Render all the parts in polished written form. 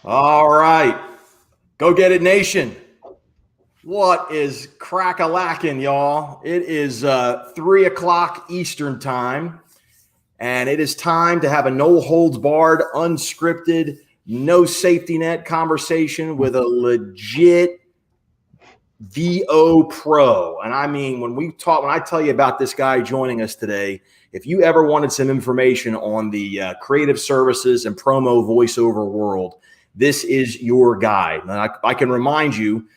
All right. Go get it, nation. What is crack-a-lackin', y'all? It is 3 o'clock Eastern time, and it is time to have a no-holds-barred, unscripted, no safety net conversation with a legit VO pro. And I mean, when I tell you about this guy joining us today, if you ever wanted some information on the creative services and promo voiceover world, this is your guy. And I can remind you,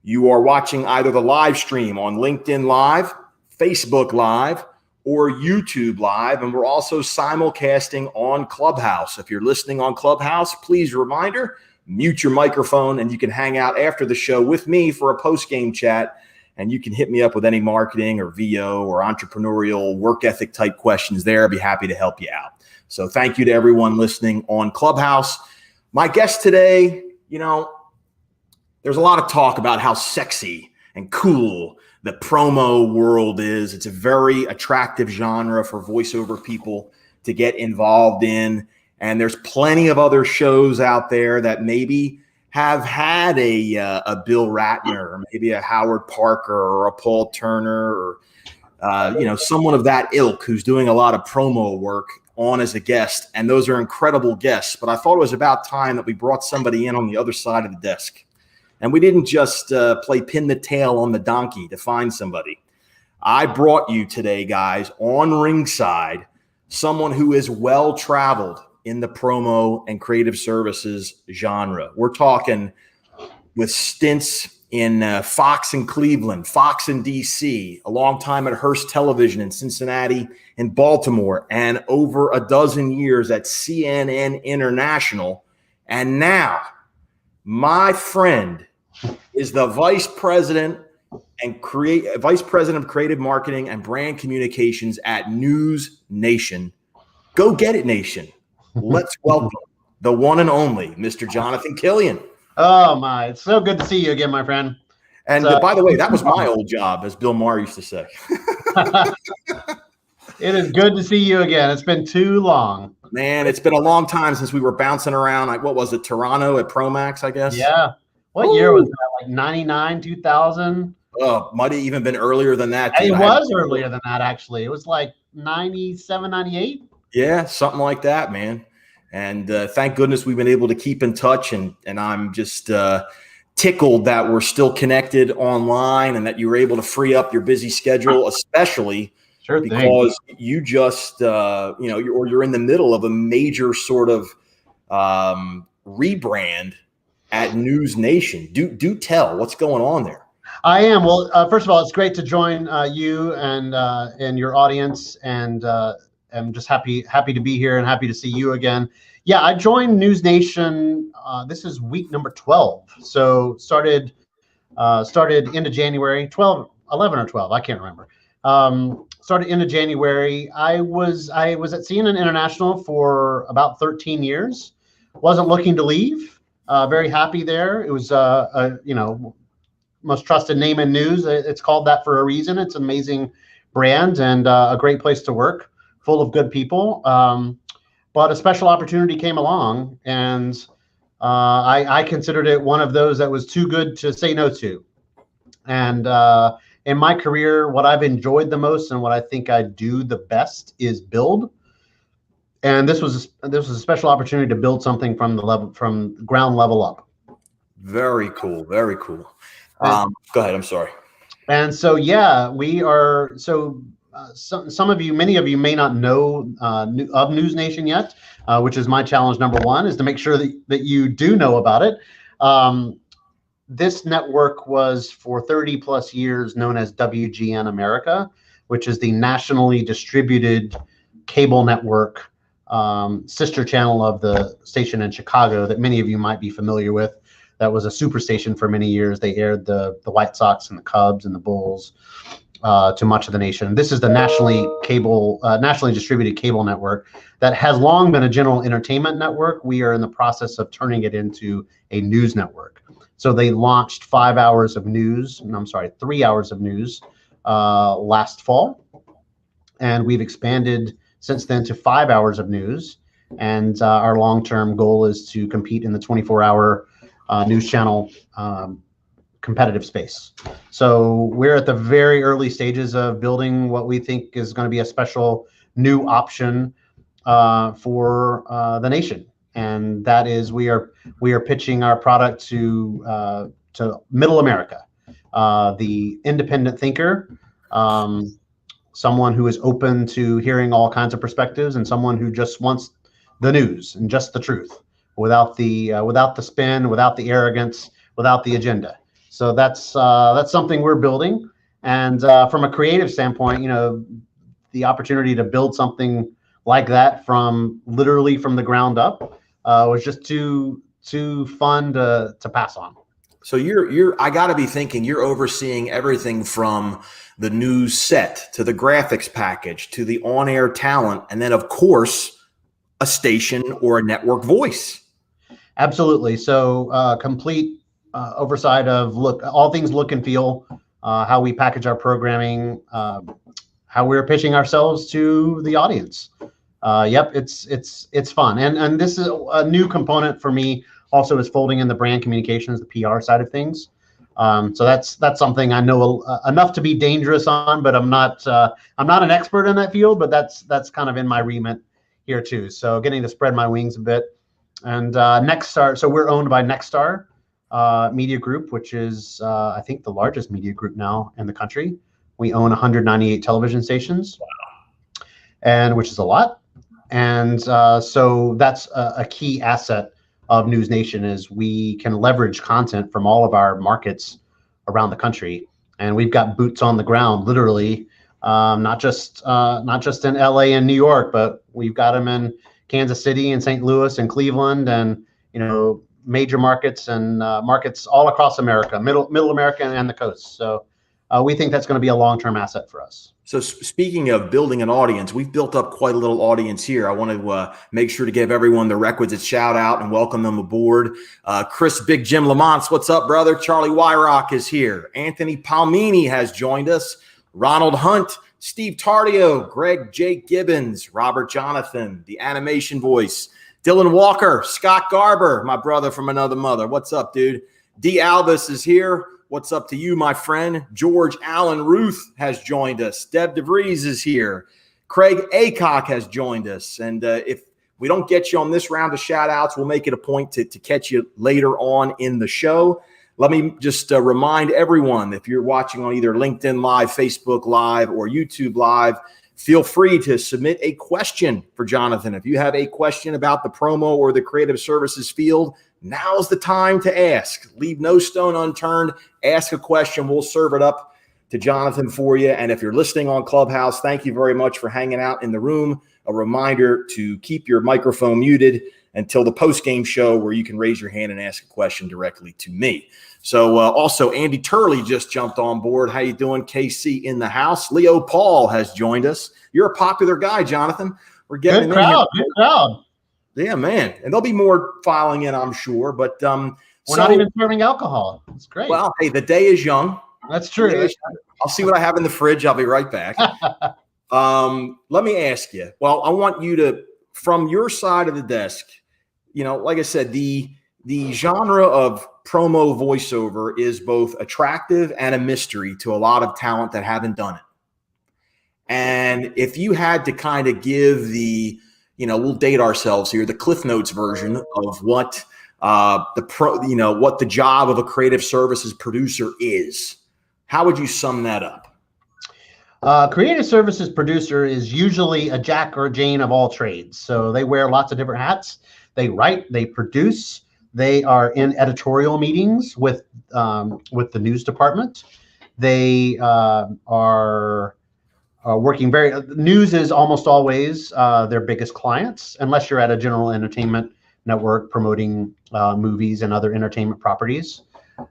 you are watching either the live stream on LinkedIn Live, Facebook Live, or YouTube Live. And we're also simulcasting on Clubhouse. If you're listening on Clubhouse, please reminder, mute your microphone and you can hang out after the show with me for a post-game chat. And you can hit me up with any marketing or VO or entrepreneurial work ethic type questions there. I'd be happy to help you out. So thank you to everyone listening on Clubhouse. My guest today, there's a lot of talk about how sexy and cool the promo world is. It's a very attractive genre for voiceover people to get involved in. And there's plenty of other shows out there that maybe have had a Bill Ratner, or maybe a Howard Parker or a Paul Turner, or someone of that ilk who's doing a lot of promo work on as a guest. And those are incredible guests. But I thought it was about time that we brought somebody in on the other side of the desk. And we didn't just play pin the tail on the donkey to find somebody. I brought you today, guys, on Ringside, someone who is well-traveled in the promo and creative services genre. We're talking with stints in Fox in Cleveland, Fox in DC, a long time at Hearst Television in Cincinnati and Baltimore, and over a dozen years at CNN International. And now, my friend is the vice president of creative marketing and brand communications at News Nation. Go get it, Nation. Let's welcome the one and only Mr. Jonathan Killian. Oh my, it's so good to see you again, my friend. And by the way, that was my old job, as Bill Maher used to say. It is good to see you again. It's been too long. Man, it's been a long time since we were bouncing around. Like, what was it, Toronto at Promax, I guess? Yeah. What year was that? Like 99, 2000? Oh, might have even been earlier than that. It was earlier than that, actually. It was like 97, 98. Yeah, something like that, man. And thank goodness we've been able to keep in touch. And I'm just tickled that we're still connected online and that you were able to free up your busy schedule, especially because you just, you're in the middle of a major sort of rebrand at News Nation. Do tell what's going on there. I am. Well, first of all, it's great to join you and your audience, and I'm just happy to be here and happy to see you again. Yeah, I joined News Nation. This is week number 12. So started into January, 11 or 12. I can't remember. Started into January. I was at CNN International for about 13 years. Wasn't looking to leave. Very happy there. It was most trusted name in news. It's called that for a reason. It's an amazing brand and a great place to work, full of good people. But a special opportunity came along, and I considered it one of those that was too good to say no to. And in my career, what I've enjoyed the most and what I think I do the best is build. And this was a special opportunity to build something from ground level up. Very cool. Very cool. Go ahead. I'm sorry. And so, yeah, we are. So many of you may not know of News Nation yet, which is my challenge number one, is to make sure that you do know about it. This network was for 30 plus years known as WGN America, which is the nationally distributed cable network, sister channel of the station in Chicago that many of you might be familiar with. That was a super station for many years. They aired the White Sox and the Cubs and the Bulls to much of the nation. This is the nationally distributed cable network that has long been a general entertainment network. We are in the process of turning it into a news network. So they launched 3 hours of news last fall. And we've expanded since then to 5 hours of news. and our long-term goal is to compete in the 24-hour news channel competitive space. So we're at the very early stages of building what we think is going to be a special new option for the nation, and that is we are pitching our product to Middle America, the independent thinker, someone who is open to hearing all kinds of perspectives, and someone who just wants the news and just the truth, without the spin, without the arrogance, without the agenda. So that's something we're building, and from a creative standpoint, the opportunity to build something like that from literally from the ground up was just too fun to pass on. So I got to be thinking you're overseeing everything from the news set to the graphics package to the on-air talent, and then of course a station or a network voice. Absolutely. So complete oversight of all things look and feel, how we package our programming, how we're pitching ourselves to the audience. Yep, it's fun, and this is a new component for me. Also, is folding in the brand communications, the PR side of things. So that's something I know enough to be dangerous on, but I'm not an expert in that field. But that's kind of in my remit here too. So getting to spread my wings a bit. And Nexstar. So we're owned by Nexstar Media Group, which is I think the largest media group now in the country. We own 198 television stations, and which is a lot. And so that's a key asset of News Nation, is we can leverage content from all of our markets around the country, and we've got boots on the ground, literally, not just in LA and New York, but we've got them in Kansas City and St. Louis and Cleveland, and major markets and markets all across America, middle America and the coast. So we think that's going to be a long-term asset for us. So speaking of building an audience, we've built up quite a little audience here. I want to make sure to give everyone the requisite shout out and welcome them aboard. Chris Big Jim Lamont, what's up, brother? Charlie Wyrock is here. Anthony Palmini has joined us. Ronald Hunt, Steve Tardio, Greg J. Gibbons, Robert Jonathan, the animation voice, Dylan Walker, Scott Garber, my brother from another mother. What's up, dude? D. Albus is here. What's up to you, my friend? George Allen Ruth has joined us. Deb DeVries is here. Craig Acock has joined us. And if we don't get you on this round of shout outs, we'll make it a point to catch you later on in the show. Let me just remind everyone, if you're watching on either LinkedIn Live, Facebook Live, or YouTube Live, feel free to submit a question for Jonathan. If you have a question about the promo or the creative services field, now's the time to ask. Leave no stone unturned. Ask a question. We'll serve it up to Jonathan for you. And if you're listening on Clubhouse, thank you very much for hanging out in the room. A reminder to keep your microphone muted until the post-game show, where you can raise your hand and ask a question directly to me. So also, Andy Turley just jumped on board. How you doing, KC in the house? Leo Paul has joined us. You're a popular guy, Jonathan. We're getting good crowd. Yeah, man. And there'll be more filing in, I'm sure. But we're not even serving alcohol. It's great. Well, hey, the day is young. That's true. I'll see what I have in the fridge. I'll be right back. Let me ask you. Well, I want you to, from your side of the desk, like I said, the genre of promo voiceover is both attractive and a mystery to a lot of talent that haven't done it. And if you had to kind of give we'll date ourselves here, the Cliff Notes version of what what the job of a creative services producer is, how would you sum that up? Creative services producer is usually a Jack or Jane of all trades. So they wear lots of different hats. They write, they produce, they are in editorial meetings with the news department. They are working news is almost always their biggest clients, unless you're at a general entertainment network promoting movies and other entertainment properties.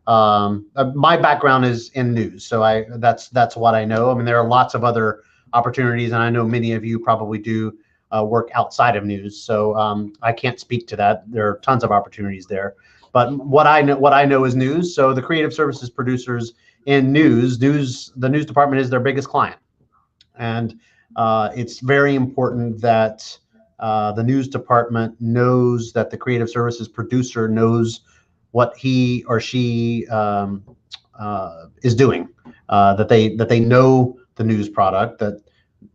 My background is in news, so that's what I know. I mean, there are lots of other opportunities, and I know many of you probably do work outside of news. So I can't speak to that. There are tons of opportunities there. But what I know is news. So the creative services producers in news, the news department is their biggest client. And it's very important that the news department knows that the creative services producer knows what he or she is doing, that they know the news product, that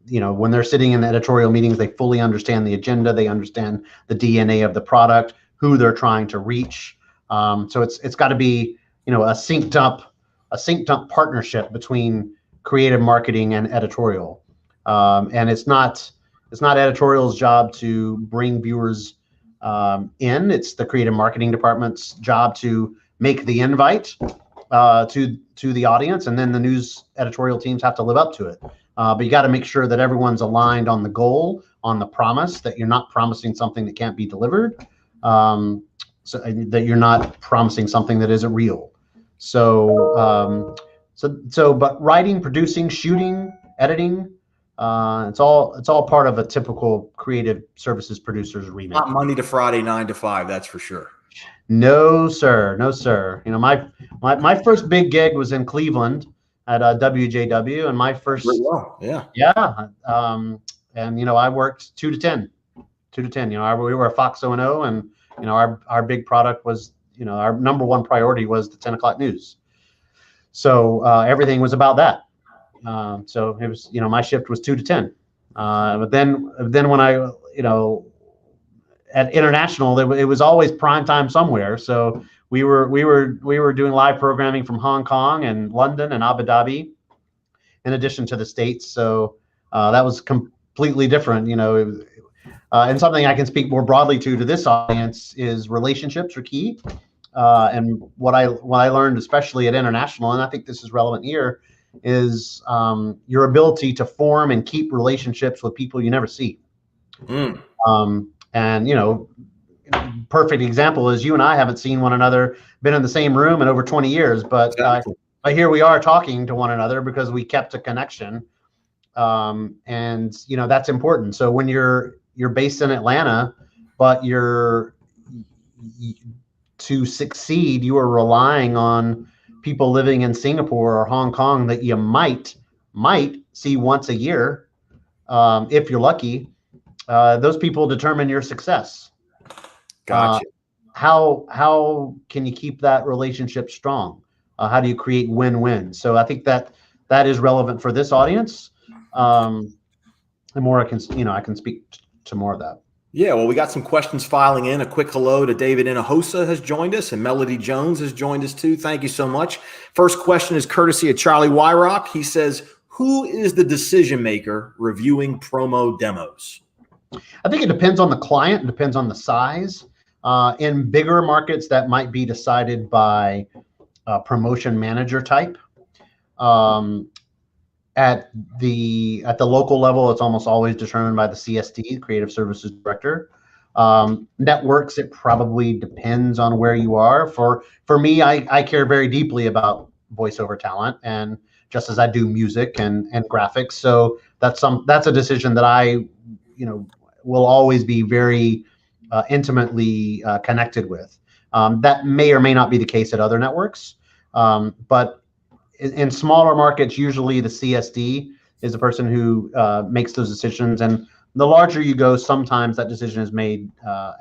when they're sitting in the editorial meetings, they fully understand the agenda, they understand the DNA of the product, who they're trying to reach. So it's got to be a synced up partnership between creative marketing and editorial. And it's not editorial's job to bring viewers in. It's the creative marketing department's job to make the invite to the audience, and then the news editorial teams have to live up to it. But you got to make sure that everyone's aligned on the goal, on the promise, that you're not promising something that can't be delivered, so that you're not promising something that isn't real. So but writing, producing, shooting, editing, it's all part of a typical creative services producer's remit. Not Monday to Friday, 9 to 5, that's for sure. No, sir. No, sir. My first big gig was in Cleveland at WJW, and my first, and I worked 2 to 10. We were a Fox O&O, and our big product was, our number one priority was the 10 o'clock news. So everything was about that. So it was, my shift was 2 to 10. But then when I, at international, it was always prime time somewhere. So we were doing live programming from Hong Kong and London and Abu Dhabi, in addition to the States. So that was completely different, and something I can speak more broadly to this audience is relationships are key. And what I learned, especially at international, and I think this is relevant here, is your ability to form and keep relationships with people you never see. And perfect example is you and I haven't seen one another, been in the same room in over 20 years, but exactly. Here we are talking to one another because we kept a connection. And that's important. So when you're based in Atlanta, but to succeed, you are relying on people living in Singapore or Hong Kong that you might see once a year, if you're lucky. Those people determine your success. Gotcha. How can you keep that relationship strong? How do you create win-win? So I think that is relevant for this audience. And more I can speak to more of that. Yeah, well, we got some questions filing in. A quick hello to David Inahosa has joined us, and Melody Jones has joined us too. Thank you so much. First question is courtesy of Charlie Wyrock. He says, who is the decision maker reviewing promo demos? I think it depends on the client. It depends on the size. In bigger markets, that might be decided by a promotion manager type. At the local level, it's almost always determined by the CSD, Creative Services Director. Networks, it probably depends on where you are. For me, I care very deeply about voiceover talent, and just as I do music and graphics. So that's a decision that I will always be very intimately connected with. That may or may not be the case at other networks, but in smaller markets, usually the CSD is the person who makes those decisions, and the larger you go, sometimes that decision is made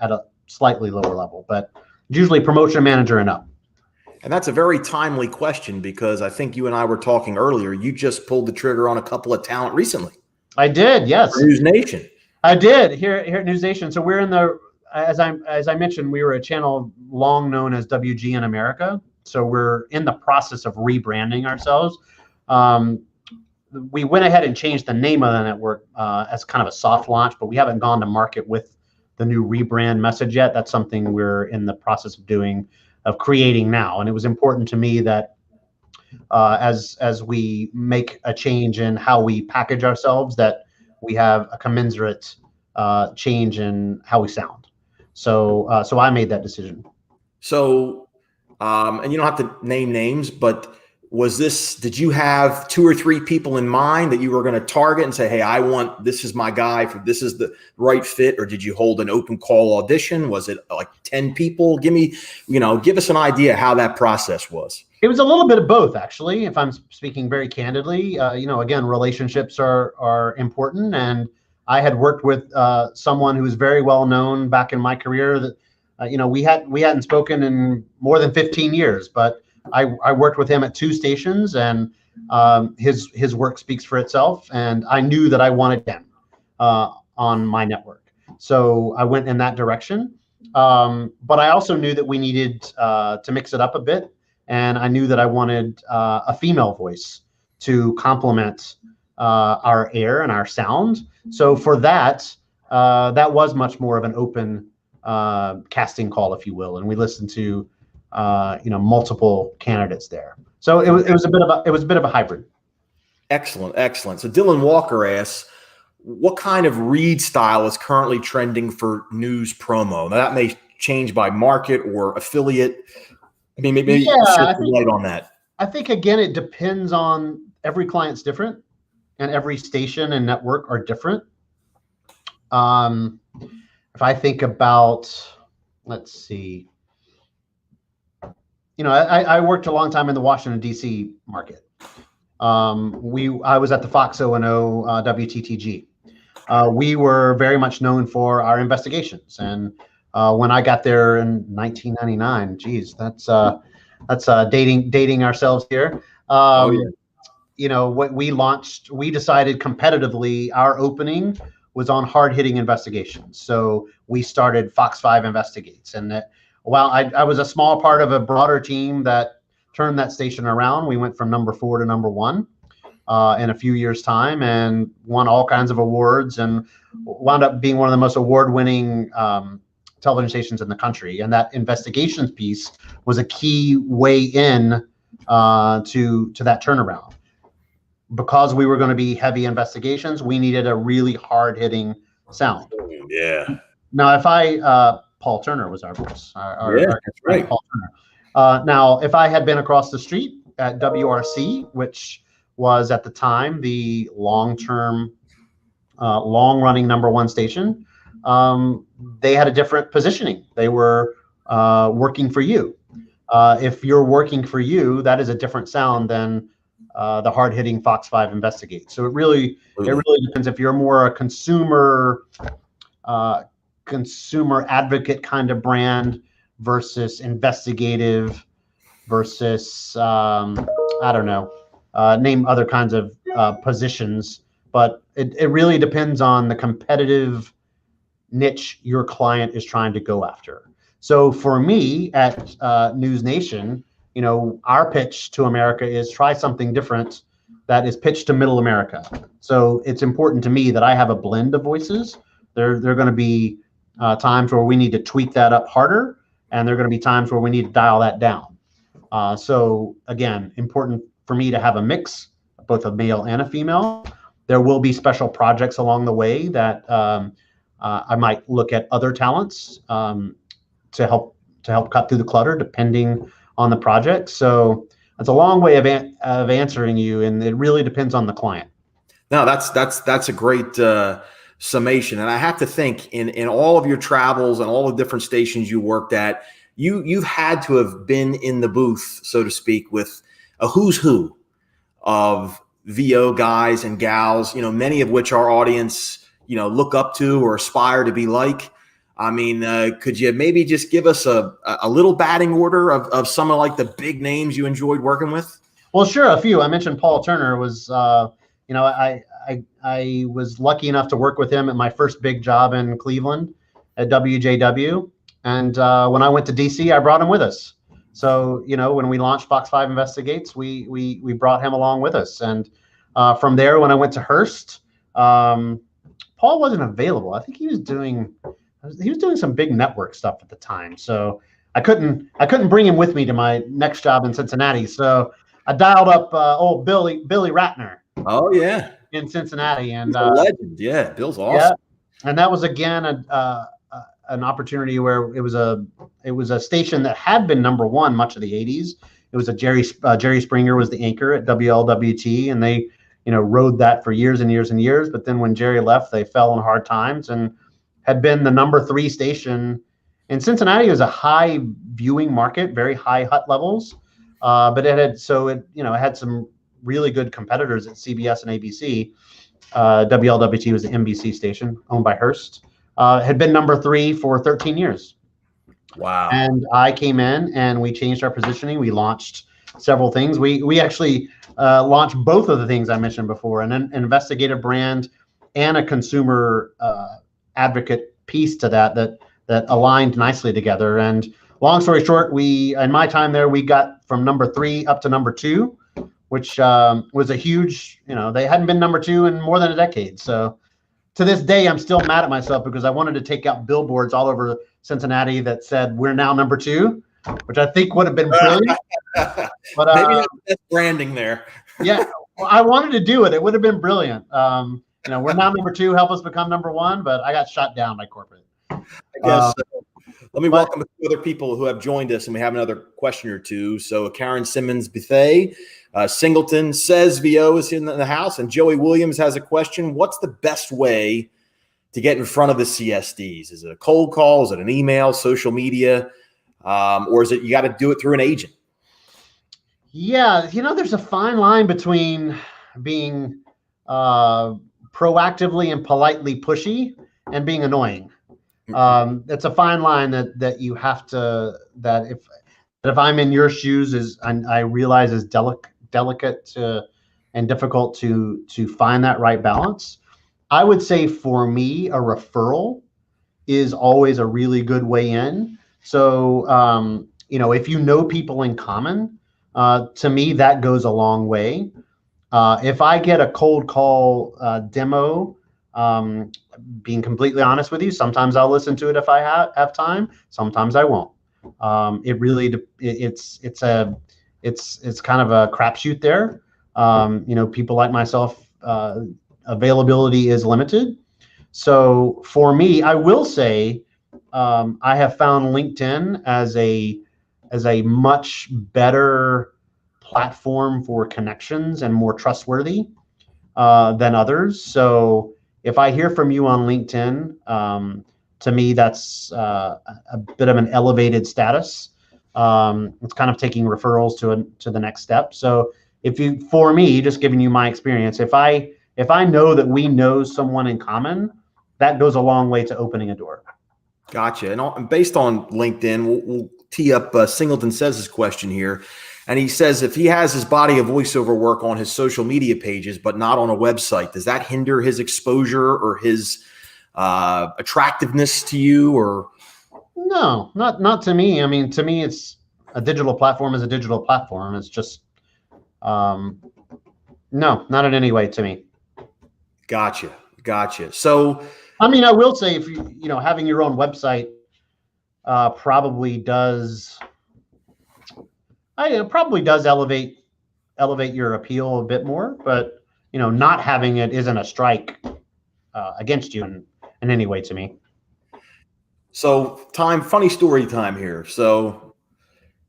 at a slightly lower level, but usually promotion manager and up. And that's a very timely question, because I think you and I were talking earlier. You just pulled the trigger on a couple of talent recently. I did, yes. News Nation. I did here at News Nation. So we're in the, as I mentioned, we were a channel long known as WGN America. So we're in the process of rebranding ourselves. We went ahead and changed the name of the network as kind of a soft launch, but we haven't gone to market with the new rebrand message yet. That's something we're in the process of creating now. And it was important to me that as we make a change in how we package ourselves, that we have a commensurate change in how we sound. So I made that decision. So, and you don't have to name names, but did you have 2 or 3 people in mind that you were going to target and say, hey, this is my guy, this is the right fit? Or did you hold an open call audition? Was it like 10 people? Give us an idea how that process was. It was a little bit of both, actually, if I'm speaking very candidly. Again, relationships are important, and I had worked with someone who was very well known back in my career. That we hadn't spoken in more than 15 years, but I worked with him at 2 stations, and his work speaks for itself. And I knew that I wanted him on my network, so I went in that direction. But I also knew that we needed to mix it up a bit, and I knew that I wanted a female voice to complement our air and our sound. So for that, that was much more of an open casting call, if you will, and we listened to multiple candidates there. So it was a bit of a hybrid. Excellent. So Dylan Walker asks, what kind of read style is currently trending for news promo? Now that may change by market or affiliate. I mean, maybe shed some light on that. I think again, it depends on every client's different, and every station and network are different. If I think about, let's see, I worked a long time in the Washington, D.C. market. I was at the Fox O&O WTTG. We were very much known for our investigations. And when I got there in 1999, geez, that's dating ourselves here. What we decided competitively, our opening was on hard-hitting investigations. So we started Fox 5 Investigates. And while I was a small part of a broader team that turned that station around, we went from number 4 to number 1 in a few years' time, and won all kinds of awards, and wound up being one of the most award-winning television stations in the country. And that investigations piece was a key way in to that turnaround. Because we were going to be heavy investigations, we needed a really hard-hitting sound. Yeah. Now, if Paul Turner was our voice. That's right. Paul Turner. Now, if I had been across the street at WRC, which was at the time the long-term, long-running number 1 station, they had a different positioning. They were working for you. If you're working for you, that is a different sound than the hard-hitting Fox 5 Investigate. So it really depends. If you're more a consumer advocate kind of brand versus investigative versus I don't know, name other kinds of positions. But it really depends on the competitive niche your client is trying to go after. So for me at News Nation, our pitch to America is try something different that is pitched to middle America. So it's important to me that I have a blend of voices. There are going to be times where we need to tweak that up harder, and there are going to be times where we need to dial that down. So again, important for me to have a mix, both a male and a female. There will be special projects along the way that I might look at other talents to help cut through the clutter, depending on the project. So that's a long way of answering you, and it really depends on the client. No, that's a great summation. And I have to think in all of your travels and all the different stations you worked at, you've had to have been in the booth, so to speak, with a who's who of VO guys and gals, many of which our audience, look up to or aspire to be like. I mean, could you maybe just give us a little batting order of some of like the big names you enjoyed working with? Well, sure. A few. I mentioned Paul Turner was, I was lucky enough to work with him at my first big job in Cleveland at WJW. And when I went to DC, I brought him with us. So, when we launched Fox 5 Investigates, we brought him along with us. And from there, when I went to Hearst, Paul wasn't available. I think he was doing some big network stuff at the time. So I couldn't bring him with me to my next job in Cincinnati. So I dialed up old Billy Ratner. Oh yeah, in Cincinnati, and he's a legend. Yeah, Bill's awesome. Yeah, and that was again an opportunity where it was a station that had been number 1 much of the 80s. It was Jerry Springer was the anchor at WLWT, and they rode that for years and years and years. But then when Jerry left, they fell in hard times and had been the number 3 station in Cincinnati. It was a high viewing market, very high HUT levels, but it had some really good competitors at CBS and ABC. WLWT was an NBC station owned by Hearst. Had been number 3 for 13 years. Wow. And I came in and we changed our positioning. We launched several things. We actually launched both of the things I mentioned before, an investigative brand and a consumer advocate piece to that aligned nicely together. And long story short, in my time there, we got from number 3 up to number 2, which was a huge, they hadn't been number 2 in more than a decade. So to this day, I'm still mad at myself because I wanted to take out billboards all over Cincinnati that said we're now number 2, which I think would have been brilliant. But maybe that's branding there. Yeah, well, I wanted to do it. It would have been brilliant. We're now number 2. Help us become number 1. But I got shot down by corporate. I guess. Let me welcome a few other people who have joined us, and we have another question or two. So Karen Simmons Bethay, Singleton says VO is in the house, and Joey Williams has a question. What's the best way to get in front of the CSDs? Is it a cold call? Is it an email, social media? Or is it you got to do it through an agent? Yeah, there's a fine line between being proactively and politely pushy and being annoying. It's a fine line that you have to, that if I'm in your shoes, I realize is delicate and difficult to find that right balance. I would say for me, a referral is always a really good way in. So, if you know people in common, to me, that goes a long way. If I get a cold call demo, being completely honest with you, sometimes I'll listen to it if I have time. Sometimes I won't. It really, it's kind of a crapshoot there. People like myself, availability is limited. So for me, I will say, I have found LinkedIn as a much better platform for connections and more trustworthy than others. So if I hear from you on LinkedIn, to me, that's a bit of an elevated status. It's kind of taking referrals to the next step. So for me, just giving you my experience, if I know that we know someone in common, that goes a long way to opening a door. Gotcha. And based on LinkedIn, we'll tee up Singleton says his question here. And he says, if he has his body of voiceover work on his social media pages, but not on a website, does that hinder his exposure or his attractiveness to you? Or no, not to me. I mean, to me, it's a digital platform is a digital platform. It's just, no, not in any way to me. Gotcha. So, I mean, I will say if having your own website probably does elevate your appeal a bit more, but not having it isn't a strike against you in any way to me. So funny story time here. So,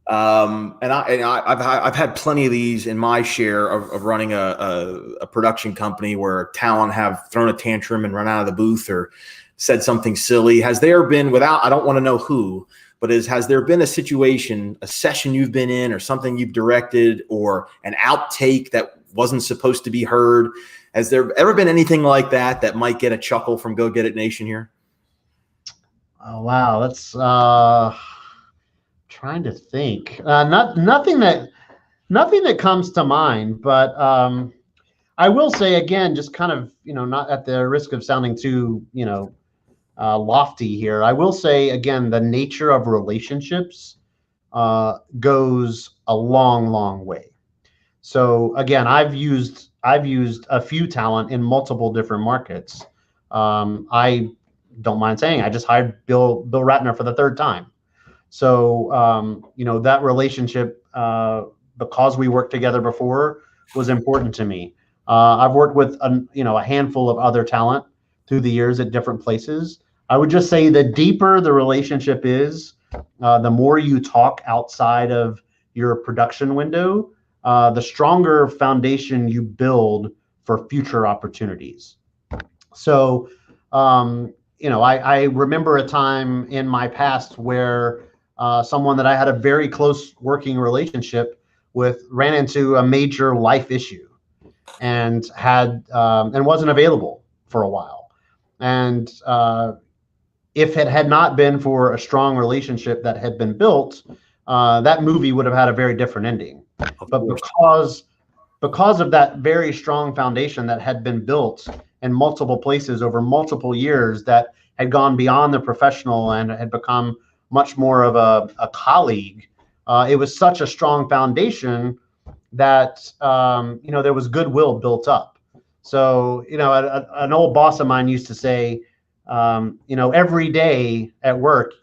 I've had plenty of these in my share of running a production company where talent have thrown a tantrum and run out of the booth or said something silly. Has there been, I don't want to know who, but has there been a situation, a session you've been in or something you've directed or an outtake that wasn't supposed to be heard? Has there ever been anything like that might get a chuckle from Go Get It Nation here? Oh, wow. That's trying to think. Nothing that comes to mind, but I will say again, just kind of, not at the risk of sounding too, lofty here. I will say again, the nature of relationships goes a long, long way. So again, I've used a few talent in multiple different markets. I don't mind saying I just hired Bill Ratner for the 3rd time. So that relationship, because we worked together before, was important to me. I've worked with a handful of other talent through the years at different places. I would just say the deeper the relationship is, the more you talk outside of your production window, the stronger foundation you build for future opportunities. So, I remember a time in my past where someone that I had a very close working relationship with ran into a major life issue. and wasn't available for a while. And if it had not been for a strong relationship that had been built, that movie would have had a very different ending. But because of that very strong foundation that had been built in multiple places over multiple years, that had gone beyond the professional and had become much more of a colleague, it was such a strong foundation that there was goodwill built up. So an old boss of mine used to say, every day at work,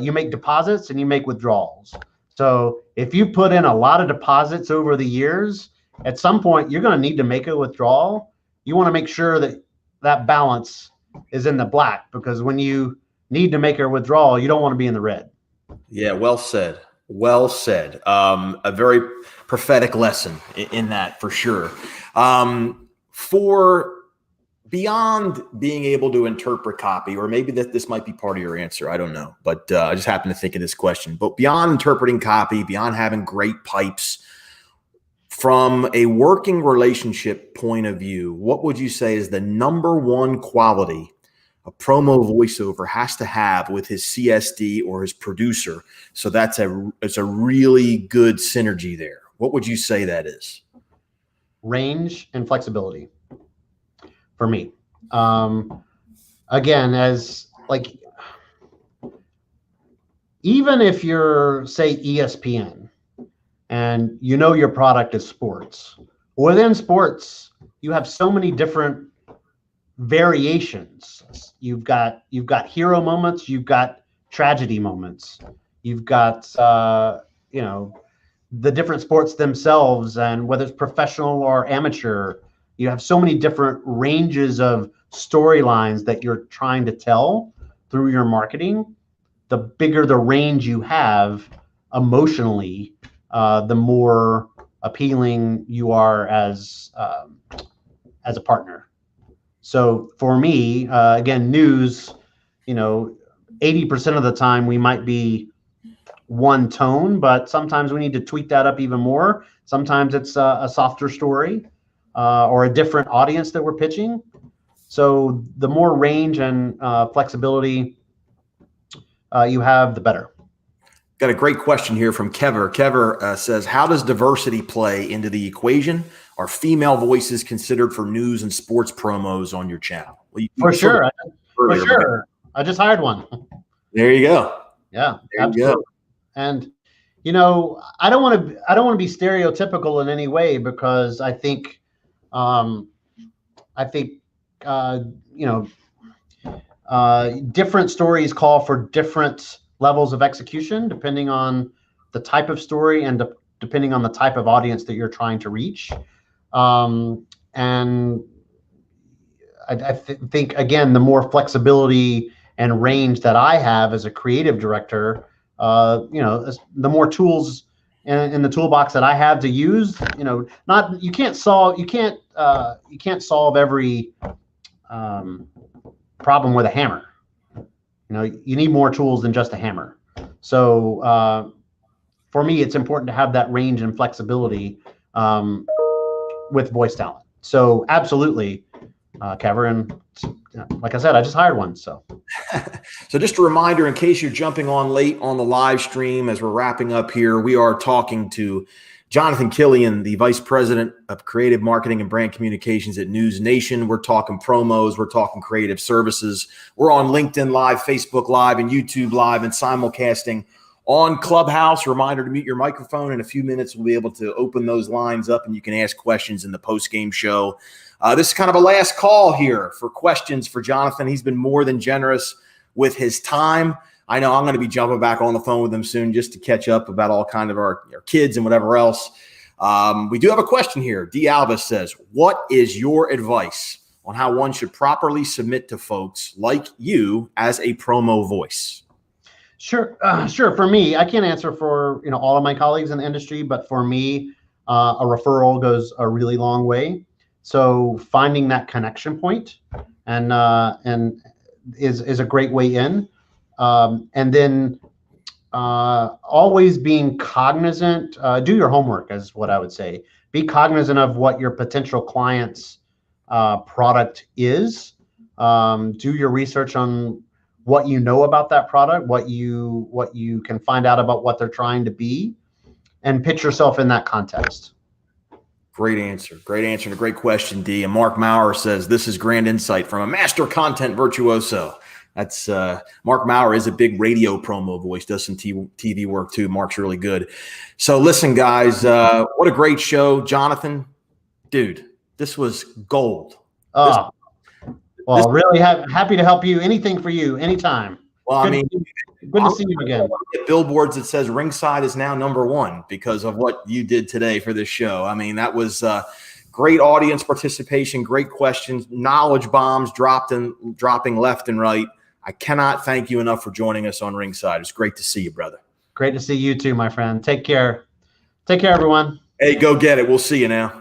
you make deposits and you make withdrawals. So if you put in a lot of deposits over the years, at some point you're going to need to make a withdrawal. You want to make sure that that balance is in the black, because when you need to make a withdrawal, you don't want to be in the red. Yeah, well said. Well said. A very prophetic lesson in that, for sure. For beyond being able to interpret copy, or maybe that this might be part of your answer, I don't know, but I just happened to think of this question. But beyond interpreting copy, beyond having great pipes, from a working relationship point of view, what would you say is the number one quality a promo voiceover has to have with his CSD or his producer? So it's a really good synergy there. What would you say that is? Range and flexibility for me. Again, even if you're, say, ESPN, and your product is sports, within sports, you have so many different variations. You've got hero moments, you've got tragedy moments, you've got the different sports themselves, and whether it's professional or amateur, you have so many different ranges of storylines that you're trying to tell through your marketing. The bigger the range you have emotionally, the more appealing you are as a partner. So for me, again, news, 80% of the time we might be one tone, but sometimes we need to tweak that up even more. Sometimes it's a softer story or a different audience that we're pitching. So the more range and flexibility you have, the better. Got a great question here from Kever. Kever says, how does diversity play into the equation? Are female voices considered for news and sports promos on your channel? Well, for sure. I just hired one. There you go. Yeah, absolutely. And I don't want to be stereotypical in any way, because I think different stories call for different levels of execution depending on the type of story and depending on the type of audience that you're trying to reach. And I think, again, the more flexibility and range that I have as a creative director, the more tools in the toolbox that I have to use. You can't solve every problem with a hammer. You need more tools than just a hammer. So for me, it's important to have that range and flexibility with voice talent. So absolutely, Kevin. Like I said, I just hired one. So just a reminder, in case you're jumping on late on the live stream as we're wrapping up here, we are talking to Jonathan Killian, the Vice President of Creative Marketing and Brand Communications at News Nation. We're talking promos. We're talking creative services. We're on LinkedIn Live, Facebook Live, and YouTube Live, and simulcasting on Clubhouse. Reminder to mute your microphone. In a few minutes, we'll be able to open those lines up, and you can ask questions in the post-game show. This is kind of a last call here for questions for Jonathan. He's been more than generous with his time. I know I'm going to be jumping back on the phone with him soon just to catch up about all kind of our kids and whatever else. We do have a question here. D. Alvis says, what is your advice on how one should properly submit to folks like you as a promo voice? Sure. For me, I can't answer for all of my colleagues in the industry, but for me, a referral goes a really long way. So finding that connection point and is a great way in. And then always being cognizant, do your homework is what I would say. be cognizant of what your potential client's product is. Do your research on what you know about that product, what you can find out about what they're trying to be, and pitch yourself in that context. Great answer. Great answer and a great question, D. And Mark Maurer says, this is grand insight from a master content virtuoso. That's Mark Maurer is a big radio promo voice, does some TV work too. Mark's really good. So listen, guys, what a great show. Jonathan, dude, this was gold. Well, really happy to help you. Anything for you, anytime. Well, good to see you again. Billboards that says Ringside is now #1 because of what you did today for this show. I mean, that was great audience participation, great questions, knowledge bombs dropping left and right. I cannot thank you enough for joining us on Ringside. It's great to see you, brother. Great to see you too, my friend. Take care. Take care, everyone. Hey, go get it. We'll see you now.